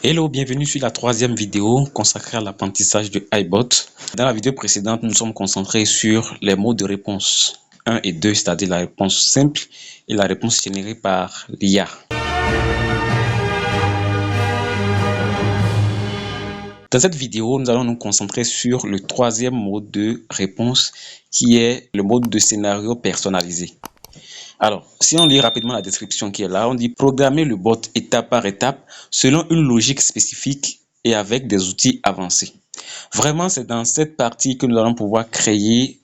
Hello, bienvenue sur la troisième vidéo consacrée à l'apprentissage de iBot. Dans la vidéo précédente, nous sommes concentrés sur les modes de réponse 1 et 2, c'est-à-dire la réponse simple et la réponse générée par l'IA. Dans cette vidéo, nous allons nous concentrer sur le troisième mode de réponse qui est le mode de scénario personnalisé. Alors, si on lit rapidement la description qui est là, on dit programmer le bot étape par étape selon une logique spécifique et avec des outils avancés. Vraiment, c'est dans cette partie que nous allons pouvoir créer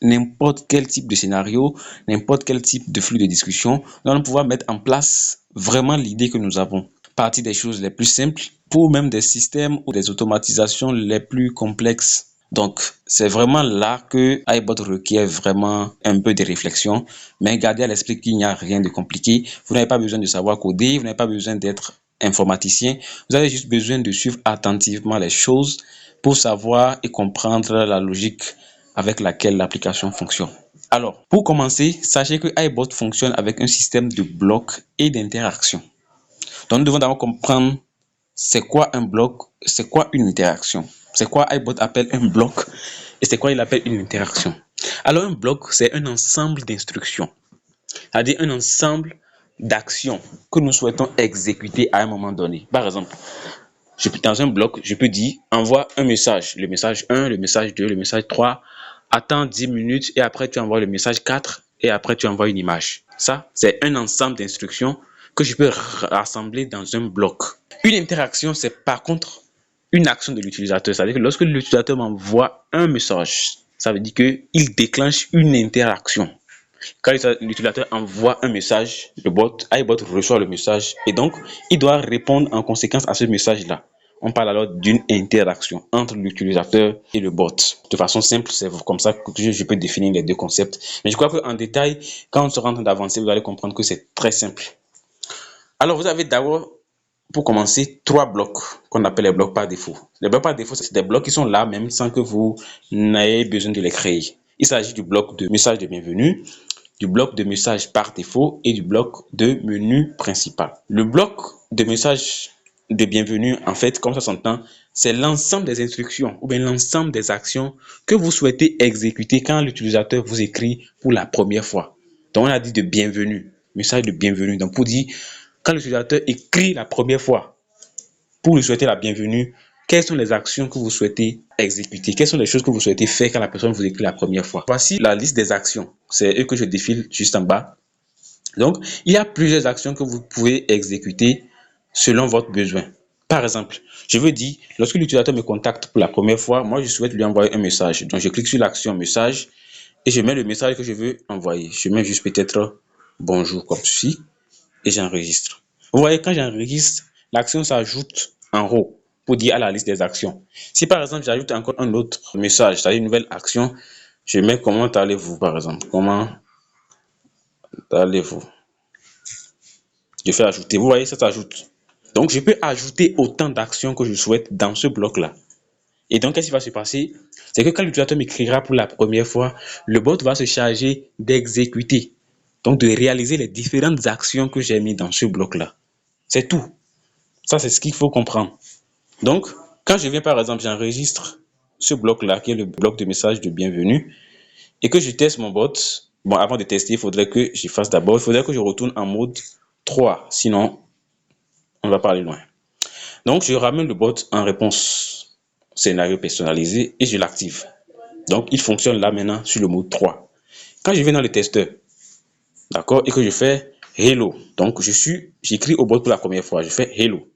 n'importe quel type de scénario, n'importe quel type de flux de discussion. Nous allons pouvoir mettre en place vraiment l'idée que nous avons. Partir des choses les plus simples pour même des systèmes ou des automatisations les plus complexes. Donc, c'est vraiment là que iBot requiert vraiment un peu de réflexion, mais gardez à l'esprit qu'il n'y a rien de compliqué. Vous n'avez pas besoin de savoir coder, vous n'avez pas besoin d'être informaticien. Vous avez juste besoin de suivre attentivement les choses pour savoir et comprendre la logique avec laquelle l'application fonctionne. Alors, pour commencer, sachez que iBot fonctionne avec un système de blocs et d'interactions. Donc, nous devons d'abord comprendre c'est quoi un bloc, c'est quoi une interaction. C'est quoi iBot appelle un bloc et c'est quoi il appelle une interaction. Alors un bloc, c'est un ensemble d'instructions, c'est-à-dire un ensemble d'actions que nous souhaitons exécuter à un moment donné. Par exemple, dans un bloc, je peux dire envoie un message, le message 1, le message 2, le message 3, attends 10 minutes et après tu envoies le message 4 et après tu envoies une image. Ça, c'est un ensemble d'instructions que je peux rassembler dans un bloc. Une interaction, c'est par contre une action de l'utilisateur. C'est-à-dire que lorsque l'utilisateur m'envoie un message, ça veut dire qu'il déclenche une interaction. Quand l'utilisateur envoie un message, iBot reçoit le message et donc il doit répondre en conséquence à ce message-là. On parle alors d'une interaction entre l'utilisateur et le bot. De façon simple, c'est comme ça que je peux définir les deux concepts. Mais je crois qu'en détail, quand on sera en train d'avancer, vous allez comprendre que c'est très simple. Alors, vous avez d'abord, pour commencer, trois blocs qu'on appelle les blocs par défaut. Les blocs par défaut, c'est des blocs qui sont là même sans que vous n'ayez besoin de les créer. Il s'agit du bloc de message de bienvenue, du bloc de message par défaut et du bloc de menu principal. Le bloc de message de bienvenue, en fait, comme ça s'entend, c'est l'ensemble des instructions ou bien l'ensemble des actions que vous souhaitez exécuter quand l'utilisateur vous écrit pour la première fois. Donc, on a dit de bienvenue, message de bienvenue. Donc, pour dire, quand l'utilisateur écrit la première fois pour lui souhaiter la bienvenue, quelles sont les actions que vous souhaitez exécuter? Quelles sont les choses que vous souhaitez faire quand la personne vous écrit la première fois? Voici la liste des actions. C'est eux que je défile juste en bas. Donc, il y a plusieurs actions que vous pouvez exécuter selon votre besoin. Par exemple, je veux dire, lorsque l'utilisateur me contacte pour la première fois, moi, je souhaite lui envoyer un message. Donc, je clique sur l'action message et je mets le message que je veux envoyer. Je mets juste peut-être bonjour comme ceci et j'enregistre. Vous voyez, quand j'enregistre, l'action s'ajoute en haut pour dire à la liste des actions. Si par exemple, j'ajoute encore un autre message, c'est-à-dire une nouvelle action, je mets comment allez-vous par exemple. Comment allez-vous? Je fais ajouter. Vous voyez, ça s'ajoute. Donc, je peux ajouter autant d'actions que je souhaite dans ce bloc-là. Et donc, qu'est-ce qui va se passer? C'est que quand l'utilisateur m'écrira pour la première fois, le bot va se charger d'exécuter, donc de réaliser les différentes actions que j'ai mis dans ce bloc-là. C'est tout. Ça, c'est ce qu'il faut comprendre. Donc, quand je viens, par exemple, j'enregistre ce bloc-là, qui est le bloc de message de bienvenue, et que je teste mon bot, bon, avant de tester, il faudrait que je fasse d'abord, il faudrait que je retourne en mode 3, sinon, on ne va pas aller loin. Donc, je ramène le bot en réponse scénario personnalisé et je l'active. Donc, il fonctionne là maintenant sur le mode 3. Quand je vais dans le testeur, d'accord, et que je fais hello, donc j'écris au bot pour la première fois, je fais hello.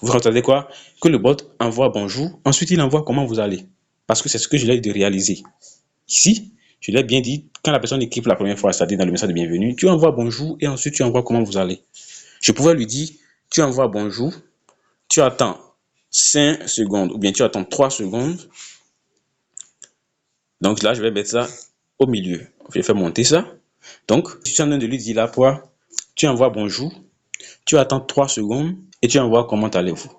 Vous entendez quoi? Que le bot envoie bonjour, ensuite il envoie comment vous allez. Parce que c'est ce que je l'ai de réaliser. Ici, je l'ai bien dit, quand la personne écrit pour la première fois, c'est-à-dire dans le message de bienvenue, tu envoies bonjour et ensuite tu envoies comment vous allez. Je pouvais lui dire, tu envoies bonjour, tu attends 5 secondes ou bien tu attends 3 secondes. Donc là, je vais mettre ça au milieu. Je vais faire monter ça. Donc, je suis en train de lui dire là, quoi, tu envoies bonjour, tu attends 3 secondes et tu envoies comment allez-vous.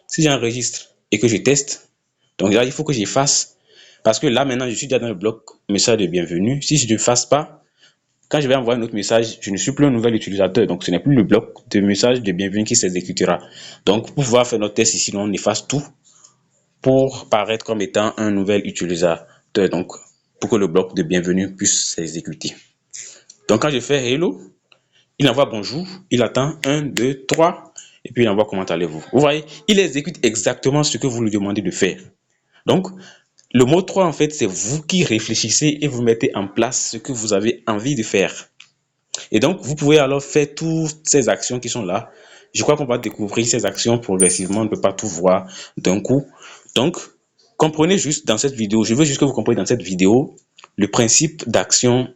Si j'enregistre et que je teste, donc là, il faut que j'efface parce que là, maintenant, je suis déjà dans le bloc message de bienvenue. Si je ne fasse pas, quand je vais envoyer un autre message, je ne suis plus un nouvel utilisateur. Donc, ce n'est plus le bloc de message de bienvenue qui s'exécutera. Donc, pour pouvoir faire notre test ici, on efface tout pour paraître comme étant un nouvel utilisateur. Donc, pour que le bloc de bienvenue puisse s'exécuter. Donc, quand je fais hello, il envoie bonjour, il attend 1, 2, 3, et puis il envoie comment allez-vous. Vous voyez, il exécute exactement ce que vous lui demandez de faire. Donc, le mot 3, en fait, c'est vous qui réfléchissez et vous mettez en place ce que vous avez envie de faire. Et donc, vous pouvez alors faire toutes ces actions qui sont là. Je crois qu'on va découvrir ces actions progressivement. On ne peut pas tout voir d'un coup. Donc, comprenez juste dans cette vidéo, je veux juste que vous compreniez dans cette vidéo le principe d'action,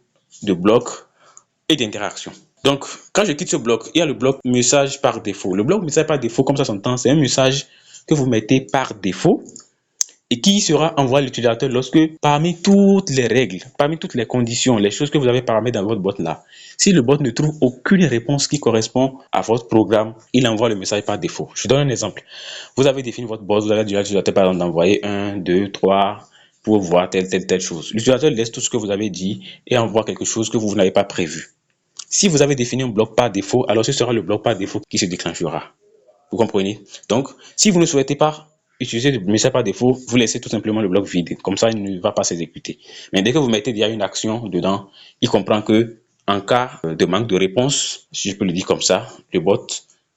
de bloc et d'interaction. Donc, quand je quitte ce bloc, il y a le bloc message par défaut. Le bloc message par défaut, comme ça s'entend, c'est un message que vous mettez par défaut et qui sera envoyé à l'utilisateur lorsque, parmi toutes les règles, parmi toutes les conditions, les choses que vous avez paramètres dans votre bot là, si le bot ne trouve aucune réponse qui correspond à votre programme, il envoie le message par défaut. Je donne un exemple. Vous avez défini votre bot, vous avez dit à l'utilisateur par exemple d'envoyer 1, 2, 3 pour voir telle chose. L'utilisateur laisse tout ce que vous avez dit et envoie quelque chose que vous n'avez pas prévu. Si vous avez défini un bloc par défaut, alors ce sera le bloc par défaut qui se déclenchera. Vous comprenez? Donc, si vous ne souhaitez pas utiliser le message par défaut, vous laissez tout simplement le bloc vide. Comme ça, il ne va pas s'exécuter. Mais dès que vous mettez déjà une action dedans, il comprend que en cas de manque de réponse, si je peux le dire comme ça, le bot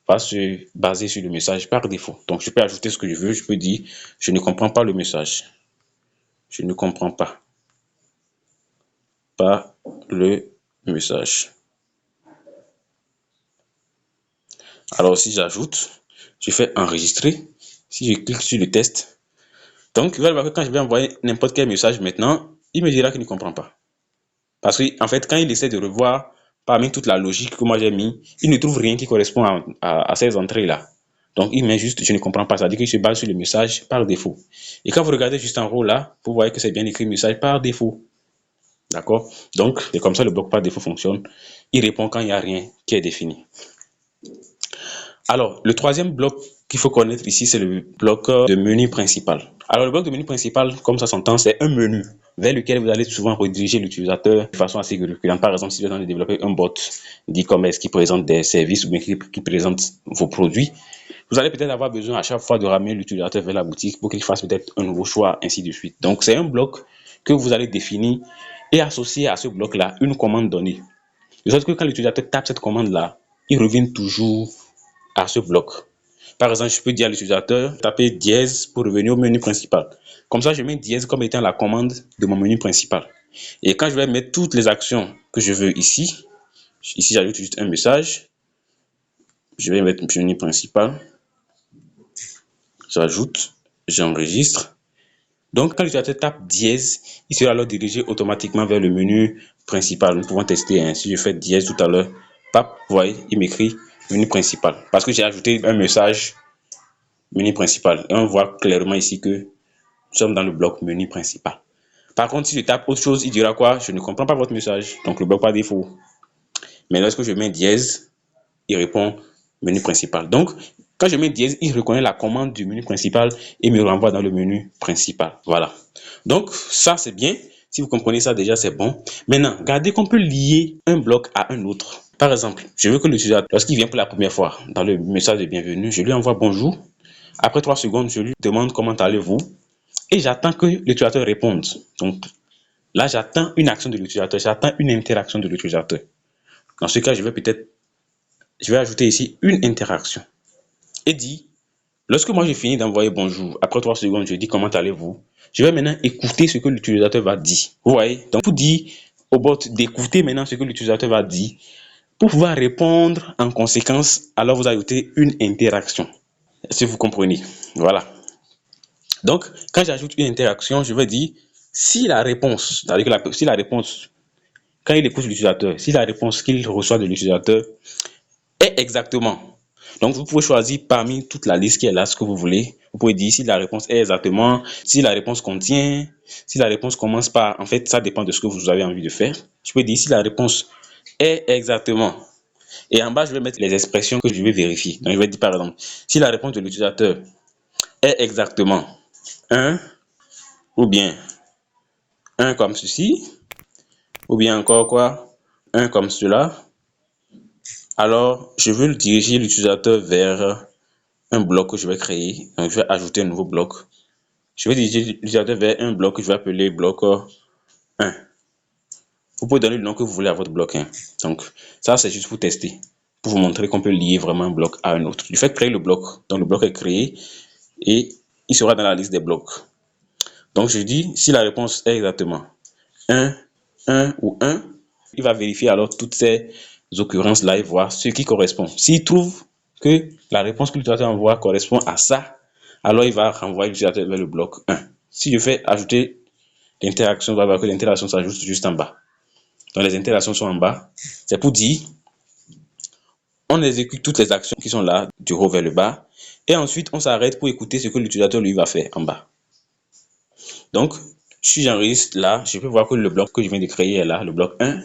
va se baser sur le message par défaut. Donc, je peux ajouter ce que je veux. Je peux dire, je ne comprends pas le message. Je ne comprends pas le message. Alors, si j'ajoute, je fais enregistrer. Si je clique sur le test, donc vous allez voir que quand je vais envoyer n'importe quel message maintenant, il me dira qu'il ne comprend pas. Parce qu'en fait, quand il essaie de revoir parmi toute la logique que moi j'ai mis, il ne trouve rien qui correspond à ces entrées-là. Donc, il met juste, je ne comprends pas. Ça veut dire qu'il se base sur le message par défaut. Et quand vous regardez juste en haut là, vous voyez que c'est bien écrit message par défaut. D'accord? Donc, c'est comme ça le bloc par défaut fonctionne. Il répond quand il n'y a rien qui est défini. Alors, le troisième bloc qu'il faut connaître ici, c'est le bloc de menu principal. Alors, le bloc de menu principal, comme ça s'entend, c'est un menu vers lequel vous allez souvent rediriger l'utilisateur de façon assez récurrente. Par exemple, si vous êtes en train de développer un bot d'e-commerce qui présente des services ou bien qui présente vos produits, vous allez peut-être avoir besoin à chaque fois de ramener l'utilisateur vers la boutique pour qu'il fasse peut-être un nouveau choix, ainsi de suite. Donc, c'est un bloc que vous allez définir et associer à ce bloc-là une commande donnée. De sorte que quand l'utilisateur tape cette commande-là, il revient toujours à ce bloc. Par exemple, je peux dire à l'utilisateur, taper dièse pour revenir au menu principal. Comme ça, je mets dièse comme étant la commande de mon menu principal. Et quand je vais mettre toutes les actions que je veux ici j'ajoute juste un message. Je vais mettre menu principal. J'ajoute, j'enregistre. Donc, quand l'utilisateur tape dièse, il sera alors dirigé automatiquement vers le menu principal. Nous pouvons tester, hein. Si je fais dièse tout à l'heure, pap, vous voyez, il m'écrit menu principal. Parce que j'ai ajouté un message menu principal. Et on voit clairement ici que nous sommes dans le bloc menu principal. Par contre, si je tape autre chose, il dira quoi? Je ne comprends pas votre message. Donc, le bloc par défaut. Mais lorsque je mets dièse, il répond menu principal. Donc, quand je mets dièse, il reconnaît la commande du menu principal et me renvoie dans le menu principal. Voilà. Donc, ça, c'est bien. Si vous comprenez ça, déjà, c'est bon. Maintenant, regardez qu'on peut lier un bloc à un autre. Par exemple, je veux que l'utilisateur, lorsqu'il vient pour la première fois dans le message de bienvenue, je lui envoie bonjour. Après 3 secondes, je lui demande comment allez-vous et j'attends que l'utilisateur réponde. Donc, là, j'attends une action de l'utilisateur, j'attends une interaction de l'utilisateur. Dans ce cas, je vais ajouter ici une interaction et dire, lorsque moi j'ai fini d'envoyer bonjour, après 3 secondes, je dis comment allez-vous, je vais maintenant écouter ce que l'utilisateur va dire. Vous voyez? Donc, pour dire au bot d'écouter maintenant ce que l'utilisateur va dire, pour pouvoir répondre en conséquence, alors vous ajoutez une interaction. Si vous comprenez. Voilà. Donc, quand j'ajoute une interaction, je vais dire si la réponse, quand il écoute l'utilisateur, si la réponse qu'il reçoit de l'utilisateur est exactement. Donc, vous pouvez choisir parmi toute la liste qui est là ce que vous voulez. Vous pouvez dire si la réponse est exactement, si la réponse contient, si la réponse commence par. En fait, ça dépend de ce que vous avez envie de faire. Je peux dire si la réponse est exactement. Et en bas, je vais mettre les expressions que je vais vérifier. Donc, je vais dire par exemple, si la réponse de l'utilisateur est exactement 1 ou bien 1 comme ceci, ou bien encore quoi, 1 comme cela, alors je veux diriger l'utilisateur vers un bloc que je vais créer. Donc, je vais ajouter un nouveau bloc. Je vais diriger l'utilisateur vers un bloc que je vais appeler bloc 1. Vous pouvez donner le nom que vous voulez à votre bloc 1. Donc, ça, c'est juste pour tester, pour vous montrer qu'on peut lier vraiment un bloc à un autre. Du fait de créer le bloc, donc le bloc est créé et il sera dans la liste des blocs. Donc, je dis, si la réponse est exactement 1, 1 ou 1, il va vérifier alors toutes ces occurrences-là et voir ce qui correspond. S'il trouve que la réponse que l'utilisateur envoie correspond à ça, alors il va renvoyer l'utilisateur vers le bloc 1. Si je fais ajouter l'interaction, on va voir que l'interaction s'ajoute juste en bas. Donc les interactions sont en bas. C'est pour dire, on exécute toutes les actions qui sont là, du haut vers le bas. Et ensuite, on s'arrête pour écouter ce que l'utilisateur lui va faire en bas. Donc, si j'enregistre là, je peux voir que le bloc que je viens de créer est là, le bloc 1.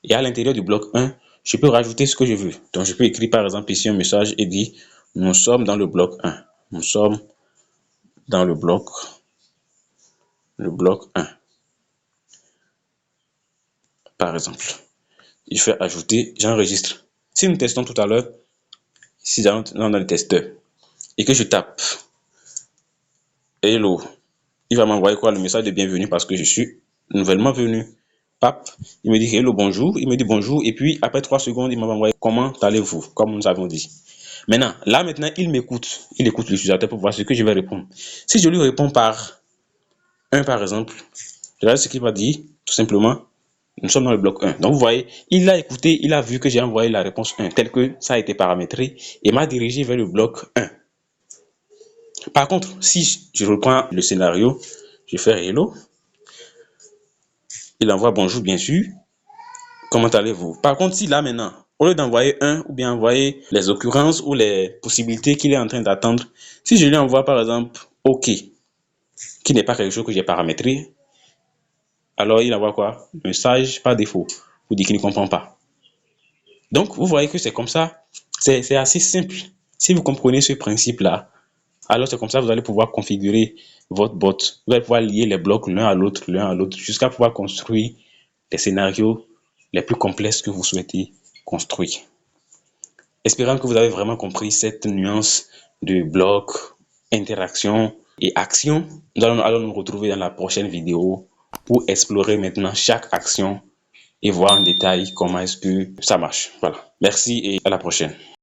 Et à l'intérieur du bloc 1, je peux rajouter ce que je veux. Donc, je peux écrire par exemple ici un message et dire, nous sommes dans le bloc 1. Nous sommes dans le bloc 1. Par exemple, je fais ajouter, j'enregistre. Si nous testons tout à l'heure, si dans le testeur, et que je tape hello, il va m'envoyer quoi? Le message de bienvenue parce que je suis nouvellement venu. Pap, il me dit hello, bonjour, il me dit bonjour, et puis après 3 secondes, il m'a envoyé comment allez-vous, comme nous avons dit. Maintenant, il m'écoute, il écoute l'utilisateur pour voir ce que je vais répondre. Si je lui réponds par 1 par exemple, regarde ce qu'il va dire, tout simplement, nous sommes dans le bloc 1. Donc vous voyez, il a écouté, il a vu que j'ai envoyé la réponse 1 telle que ça a été paramétré et m'a dirigé vers le bloc 1. Par contre, si je reprends le scénario, je fais hello, il envoie bonjour bien sûr, comment allez-vous? Par contre, si là maintenant, au lieu d'envoyer 1 ou bien envoyer les occurrences ou les possibilités qu'il est en train d'attendre, si je lui envoie par exemple OK, qui n'est pas quelque chose que j'ai paramétré, alors il envoie quoi? Message par défaut, pour dire qu'il ne comprend pas. Donc, vous voyez que c'est comme ça, c'est assez simple. Si vous comprenez ce principe-là, alors c'est comme ça que vous allez pouvoir configurer votre bot. Vous allez pouvoir lier les blocs l'un à l'autre, jusqu'à pouvoir construire les scénarios les plus complexes que vous souhaitez construire. Espérant que vous avez vraiment compris cette nuance de bloc, interaction et action. Nous allons nous retrouver dans la prochaine vidéo pour explorer maintenant chaque action et voir en détail comment est-ce que ça marche. Voilà. Merci et à la prochaine.